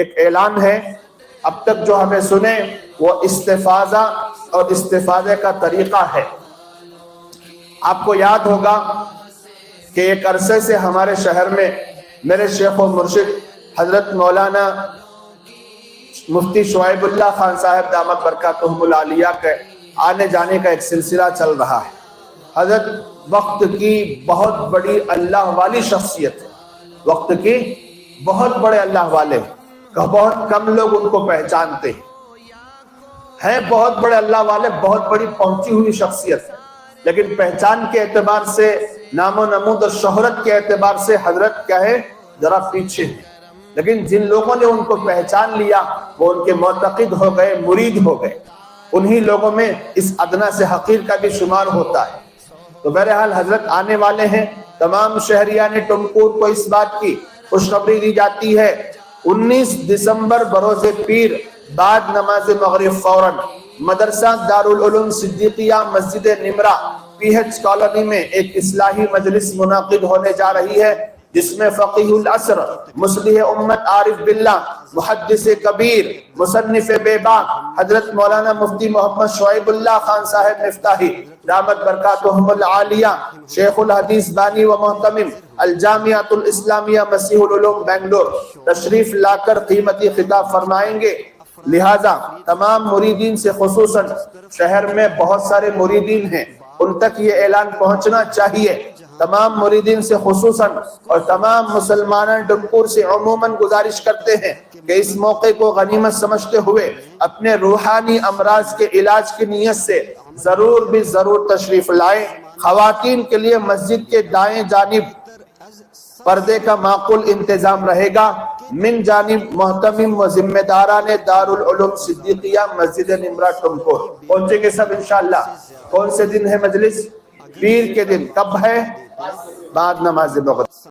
ایک اعلان ہے، اب تک جو ہمیں سنے وہ استفاضہ اور استفادے کا طریقہ ہے۔ آپ کو یاد ہوگا کہ ایک عرصے سے ہمارے شہر میں میرے شیخ و مرشد حضرت مولانا مفتی شعیب اللہ خان صاحب دامت برکاتہم العالیہ کے آنے جانے کا ایک سلسلہ چل رہا ہے۔ حضرت وقت کی بہت بڑی اللہ والی شخصیت ہے، وقت کی بہت بڑے اللہ والے ہیں، بہت کم لوگ ان کو پہچانتے ہیں، بہت بڑے اللہ والے، بہت بڑی پہنچی ہوئی شخصیت ہے، لیکن پہچان کے اعتبار سے، نام و نمود اور شہرت کے اعتبار سے حضرت کیا ہے، ذرا پیچھے ہیں۔ لیکن جن لوگوں نے ان کو پہچان لیا وہ ان کے معتقد ہو گئے، مرید ہو گئے، انہی لوگوں میں اس ادنا سے حقیر کا بھی شمار ہوتا ہے۔ تو بہرحال حضرت آنے والے ہیں، تمام شہریان ٹمکور کو اس بات کی خوشخبری دی جاتی ہے، 19 دسمبر بروز پیر بعد نماز مغرب فوراً مدرسہ دارالعلوم صدیقیہ مسجد نمرہ پی ایچ کالونی میں ایک اصلاحی مجلس منعقد ہونے جا رہی ہے، جس میں فقیہ العصر، مصلح امت عارف باللہ، محدث کبیر، مصنف بے باک حضرت مولانا مفتی محمد شعیب اللہ خان صاحب مفتاحی دامت برکاتہم العالیہ، شیخ الحدیث بانی و محتمم الجامعۃ الاسلامیہ مسیح العلوم بنگلور تشریف لا کر قیمتی خطاب فرمائیں گے۔ لہٰذا تمام مریدین سے، خصوصاً شہر میں بہت سارے مریدین ہیں، ان تک یہ اعلان پہنچنا چاہیے، تمام مریدین سے خصوصاً اور تمام مسلمانان ڈمکور سے عموماً گزارش کرتے ہیں کہ اس موقع کو غنیمت سمجھتے ہوئے اپنے روحانی امراض کے علاج کی نیت سے ضرور بھی ضرور تشریف لائیں۔ خواتین کے لیے مسجد کے دائیں جانب پردے کا معقول انتظام رہے گا، من جانب محتمم و ذمہ داران دارالعلوم صدیقیہ مسجد نمرہ ٹمکور۔ پہنچیں گے سب انشاءاللہ۔ کون سے دن ہے مجلس؟ پیر کے دن۔ کب ہے؟ بعد نماز مغرب۔